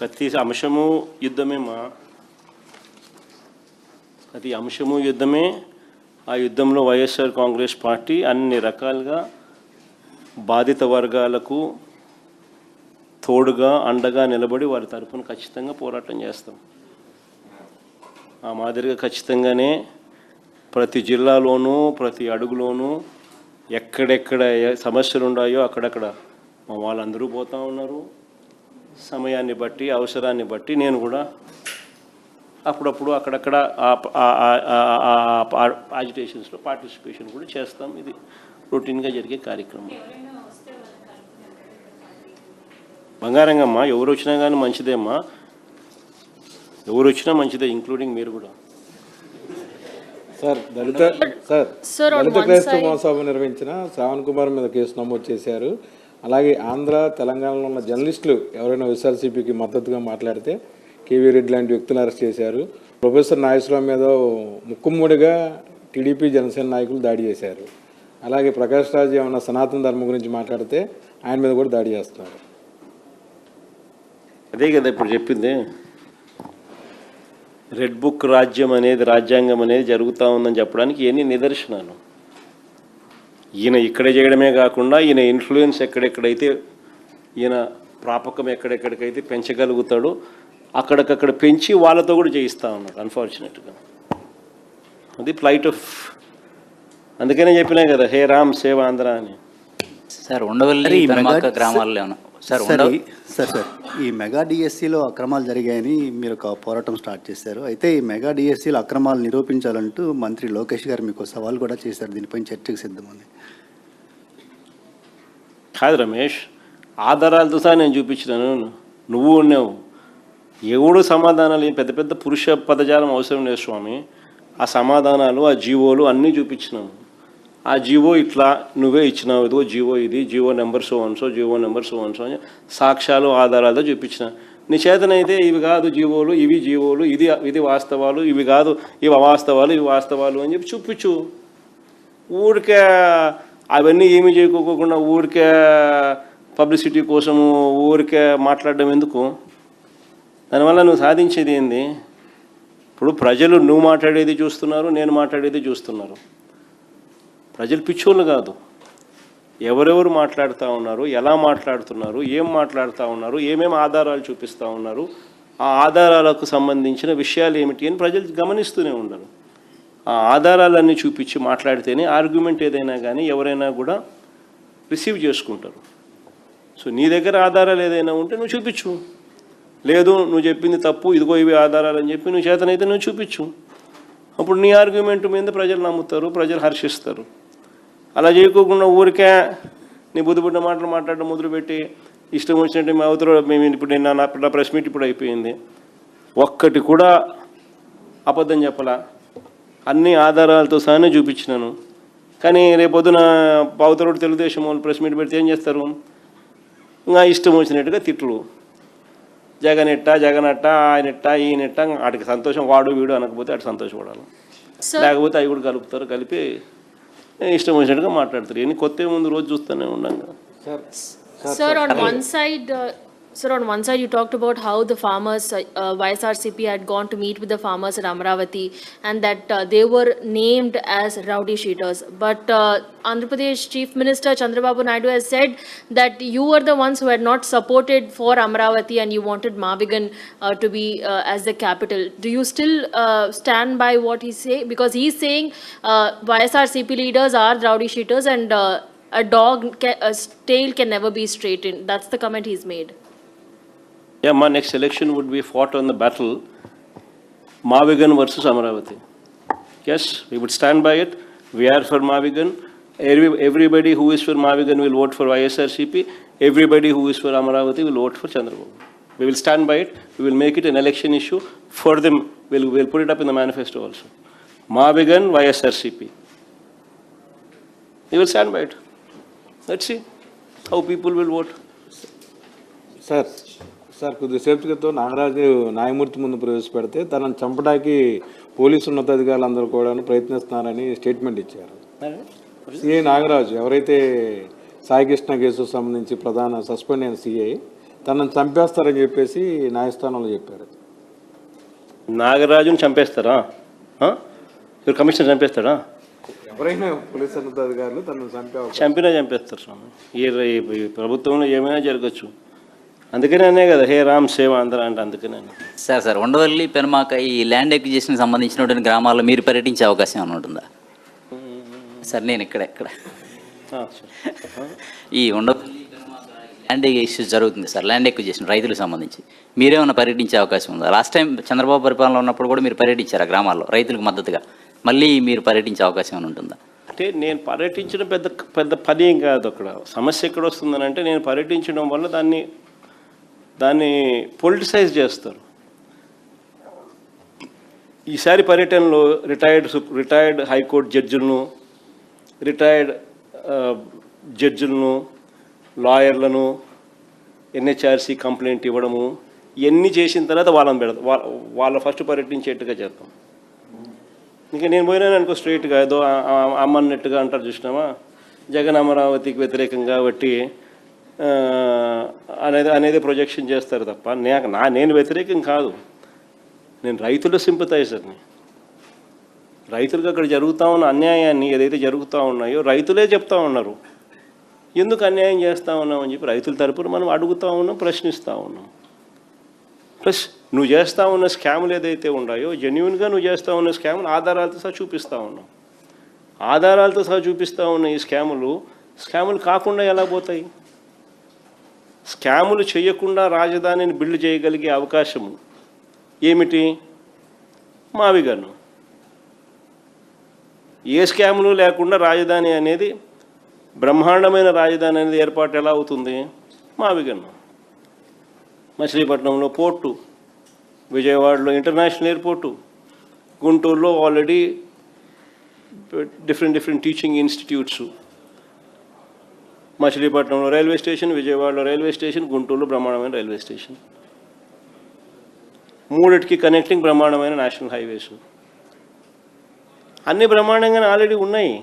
ప్రతి అంశము యుద్ధమే ప్రతి అంశము యుద్ధమే. ఆ యుద్ధంలో వైఎస్ఆర్ కాంగ్రెస్ పార్టీ అన్ని రకాలుగా బాధిత వర్గాలకు తోడుగా అండగా నిలబడి వారి తరపున ఖచ్చితంగా పోరాటం చేస్తాం. ఆ మాదిరిగా ఖచ్చితంగానే ప్రతి జిల్లాలోనూ ప్రతి అడుగులోనూ ఎక్కడెక్కడ సమస్యలు ఉన్నాయో అక్కడక్కడ మా వాళ్ళందరూ పోతూ ఉన్నారు. సమయాన్ని బట్టి అవసరాన్ని బట్టి నేను కూడా అప్పుడప్పుడు అక్కడక్కడ యాజిటేషన్స్లో పార్టిసిపేషన్ కూడా చేస్తాం. ఇది రొటీన్గా జరిగే కార్యక్రమం. బంగారంగమ్మ ఎవరు వచ్చినా కానీ మంచిదేమ్మా, ఎవరు వచ్చినా మంచిదే, ఇంక్లూడింగ్ మీరు కూడా. సార్ దళిత క్రైస్తవ మహాసభ నిర్వహించిన శ్రావణ్ కుమార్ మీద కేసు నమోదు చేశారు. అలాగే ఆంధ్ర తెలంగాణలో ఉన్న జర్నలిస్టులు ఎవరైనా వైఎస్ఆర్సీపీకి మద్దతుగా మాట్లాడితే కేవీ రెడ్డి లాంటి వ్యక్తులను అరెస్ట్ చేశారు. ప్రొఫెసర్ నాగేశ్వరరావు మీద ముక్కుమ్మడిగా టీడీపీ జనసేన నాయకులు దాడి చేశారు. అలాగే ప్రకాష్ రాజ్ ఏమన్నా సనాతన ధర్మం గురించి మాట్లాడితే ఆయన మీద కూడా దాడి చేస్తున్నారు. అదే కదా ఇప్పుడు చెప్పింది. రెడ్ బుక్ రాజ్యం అనేది, రాజ్యాంగం అనేది జరుగుతూ ఉందని చెప్పడానికి ఎన్ని నిదర్శనాలు. ఈయన ఇక్కడ చేయడమే కాకుండా ఈయన ఇన్ఫ్లుయెన్స్ ఎక్కడెక్కడైతే, ఈయన ప్రాపకం ఎక్కడెక్కడికైతే పెంచగలుగుతాడో అక్కడికక్కడ పెంచి వాళ్ళతో కూడా చేయిస్తూ ఉన్నాడు అన్ఫార్చునేట్గా. అది ఫ్లైట్ ఆఫ్, అందుకనే చెప్పినా కదా హే రామ్ సేవ ఆంధ్ర అని. సార్ ఉండవల్లి గ్రామాల్లో సార్ ఈ మెగా డిఎస్సిలో అక్రమాలు జరిగాయని మీరు ఒక పోరాటం స్టార్ట్ చేశారు. అయితే ఈ మెగా డిఎస్సిలో అక్రమాలు నిరూపించాలంటూ మంత్రి లోకేష్ గారు మీకు సవాల్ కూడా చేశారు. దీనిపైన చర్చకు సిద్ధమని. కాదు రమేష్, ఆధారాలతో సహా నేను చూపించినాను, నువ్వు ఉన్నావు. ఎవడు సమాధానాలు, పెద్ద పెద్ద పురుష పదజాలం అవసరం లేదు స్వామి. ఆ సమాధానాలు, ఆ జీవోలు అన్నీ చూపించినాము. ఆ జీవో ఇట్లా నువ్వే ఇచ్చినావు, ఇదిగో జీవో ఇది, జీవో నెంబర్ సో వన్సో, జీవో నెంబర్ సో వన్సో అని సాక్ష్యాలు ఆధారాలతో చూపించిన. నీ చేతనైతే ఇవి కాదు జీవోలు, ఇవి జీవోలు, ఇది వాస్తవాలు, ఇవి కాదు ఇవి అవాస్తవాలు, ఇవి వాస్తవాలు అని చెప్పి చూపించు. ఊరికే అవన్నీ ఏమీ చేయకోకుండా ఊరికే పబ్లిసిటీ కోసము ఊరికే మాట్లాడడం ఎందుకు? దానివల్ల నువ్వు సాధించేది ఏంది? ఇప్పుడు ప్రజలు నువ్వు మాట్లాడేది చూస్తున్నారు, నేను మాట్లాడేది చూస్తున్నారు. ప్రజలు పిచ్చోళ్ళు కాదు. ఎవరెవరు మాట్లాడుతూ ఉన్నారు, ఎలా మాట్లాడుతున్నారు, ఏం మాట్లాడుతూ ఉన్నారు, ఏమేమి ఆధారాలు చూపిస్తూ ఉన్నారు, ఆ ఆధారాలకు సంబంధించిన విషయాలు ఏమిటి అని ప్రజలు గమనిస్తూనే ఉండరు. ఆ ఆధారాలన్నీ చూపించి మాట్లాడితేనే ఆర్గ్యుమెంట్ ఏదైనా కానీ ఎవరైనా కూడా రిసీవ్ చేసుకుంటారు. సో నీ దగ్గర ఆధారాలు ఏదైనా ఉంటే నువ్వు చూపించు. లేదు నువ్వు చెప్పింది తప్పు, ఇదిగో ఇవి ఆధారాలు అని చెప్పి నువ్వు చేతనైతే నువ్వు చూపించు. అప్పుడు నీ ఆర్గ్యుమెంట్ మీద ప్రజలు నమ్ముతారు, ప్రజలు హర్షిస్తారు. అలా చేయకోకుండా ఊరికే నీ బుద్ధిబుడ్డ మాటలు మాట్లాడడం మొదలుపెట్టి ఇష్టం వచ్చినట్టు మా అవతల మేము ఇప్పుడు నా ప్రెస్ మీట్ ఇప్పుడు అయిపోయింది, ఒక్కటి కూడా అబద్ధం చెప్పలా, అన్ని ఆధారాలతో సహానే చూపించినాను. కానీ రేపొద్దున అవతల తెలుగుదేశం వాళ్ళు ప్రెస్ మీట్ పెడితే ఏం చేస్తారు? ఇంకా ఇష్టం వచ్చినట్టుగా తిట్లు, జగన్ అట్ట ఆయన ఈయనట్ట. వాటికి సంతోషం, వాడు వీడు అనకపోతే అటు సంతోషపడాలి, లేకపోతే అవి కూడా కలుపుతారు, కలిపి ఇష్టం వచ్చినట్టుగా మాట్లాడతారు. ఎన్ని కొత్త ముందు రోజు చూస్తూనే ఉన్నాం కదా. Sir, on one side you talked about how the farmers, YSRCP had gone to meet with the farmers at Amravati and that they were named as rowdy sheeters. But Andhra Pradesh Chief Minister Chandrababu Naidu has said that you were the ones who had not supported for Amravati and you wanted Mavigan to be as the capital. Do you still stand by what he say? Because he's saying YSRCP leaders are rowdy sheeters and a tail can never be straightened. That's the comment he's made. Yeah, my next election would be fought on the battle Mavigan versus Amravati. Yes, we would stand by it. We are for Mavigan. Everybody who is for Mavigan will vote for YSRCP. Everybody who is for Amravati will vote for Chandrababu. We will stand by it. We will make it an election issue for them. We'll put it up in the manifesto also. Mavigan, YSRCP. We will stand by it. Let's see how people will vote. Sir కొద్దిసేపు క్రితం నాగరాజు న్యాయమూర్తి ముందు ప్రవేశపెడితే తనను చంపడానికి police ఉన్నతాధికారులందరూ కూడా ప్రయత్నిస్తున్నారని statement ఇచ్చారు. CI Nagaraju ఎవరైతే సాయికృష్ణ కేసుకు సంబంధించి ప్రధాన సస్పెండ్ అయిన సిఐ తనను చంపేస్తారని చెప్పేసి న్యాయస్థానంలో చెప్పారు. నాగరాజుని చంపేస్తారా? మీరు కమిషనర్ చంపేస్తాడా? ఎవరైనా పోలీస్ ఉన్నతాధికారులు తనను చంపినా చంపేస్తారు స్వామి. ఈ ప్రభుత్వంలో ఏమైనా జరగచ్చు. అందుకనే అనే కదా హే రామ్ సేవ ఆంధ్ర అంటే. అందుకనే సార్ ఉండవల్లి పెనమాక ఈ ల్యాండ్ ఎక్విజిషన్ సంబంధించినటువంటి గ్రామాల్లో మీరు పర్యటించే అవకాశం ఏమైనా ఉంటుందా? సార్ నేను ఇక్కడ ఈ ఉండవల్లి ల్యాండ్ ఇష్యూస్ జరుగుతుంది సార్, ల్యాండ్ ఎక్విజిషన్ రైతులకు సంబంధించి మీరేమైనా పర్యటించే అవకాశం ఉందా? లాస్ట్ టైం చంద్రబాబు పరిపాలన ఉన్నప్పుడు కూడా మీరు పర్యటించారు ఆ గ్రామాల్లో రైతులకు మద్దతుగా. మళ్ళీ మీరు పర్యటించే అవకాశం ఏమైనా ఉంటుందా? అంటే నేను పర్యటించడం పెద్ద పని ఏం కాదు. అక్కడ సమస్య ఎక్కడ వస్తుందని అంటే నేను పర్యటించడం వల్ల దాన్ని పొలిటిసైజ్ చేస్తారు. ఈసారి పర్యటనలో రిటైర్డ్ హైకోర్టు జడ్జిలను, రిటైర్డ్ జడ్జిలను, లాయర్లను, ఎన్హెచ్ఆర్సీ కంప్లైంట్ ఇవ్వడము ఇవన్నీ చేసిన తర్వాత వాళ్ళని పెడతాం. వాళ్ళ ఫస్ట్ పర్యటించేట్టుగా చేస్తాం. ఇంకా నేను పోయినాను అనుకో స్ట్రైట్గా ఏదో అమ్మన్నట్టుగా అంటారు చూసినామా, జగన్ అమరావతికి వ్యతిరేకంగా బట్టి అనేది ప్రొజెక్షన్ చేస్తారు తప్ప నేను వ్యతిరేకం కాదు. నేను రైతుల సింపథైజర్ని. రైతులకు అక్కడ జరుగుతూ ఉన్న అన్యాయాన్ని ఏదైతే జరుగుతూ ఉన్నాయో రైతులే చెప్తా ఉన్నారు. ఎందుకు అన్యాయం చేస్తూ ఉన్నామని చెప్పి రైతుల తరపున మనం అడుగుతూ ఉన్నాం, ప్రశ్నిస్తూ ఉన్నాం. ప్లస్ నువ్వు చేస్తూ ఉన్న స్కాములు ఏదైతే ఉన్నాయో జెన్యున్గా నువ్వు చేస్తూ ఉన్న స్కాములు ఆధారాలతో సహా చూపిస్తూ ఉన్నాం. ఆధారాలతో సహా చూపిస్తూ ఉన్న ఈ స్కాములు కాకుండా ఎలా పోతాయి? స్కాములు చేయకుండా రాజధానిని బిల్డ్ చేయగలిగే అవకాశము ఏమిటి? మావిగన్ను. ఏ స్కాములు లేకుండా రాజధాని అనేది, బ్రహ్మాండమైన రాజధాని అనేది ఏర్పాటు ఎలా అవుతుంది? మావిగన్ను. మచిలీపట్నంలో పోర్టు, విజయవాడలో ఇంటర్నేషనల్ ఎయిర్పోర్టు, గుంటూరులో ఆల్రెడీ డిఫరెంట్ టీచింగ్ ఇన్స్టిట్యూట్స్, మచిలీపట్నంలో రైల్వే స్టేషన్, విజయవాడలో రైల్వే స్టేషన్, గుంటూరులో బ్రహ్మాండమైన రైల్వే స్టేషన్, మూడిటికి కనెక్టింగ్ బ్రహ్మాండమైన నేషనల్ హైవేస్. అన్నీ బ్రహ్మాండంగానే ఆల్రెడీ ఉన్నాయి.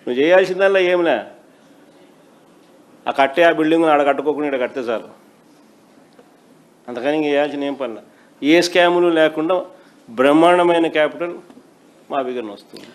నువ్వు చేయాల్సిందల్లా ఏంలే, ఆ బిల్డింగ్ ఆడ కట్టుకోకుండా ఇక్కడ కడితే చాలు. అంతకని ఇంక చేయాల్సిన ఏం పనిలే. ఏ స్కాములు లేకుండా బ్రహ్మాండమైన క్యాపిటల్ మావిగన్ వస్తుంది.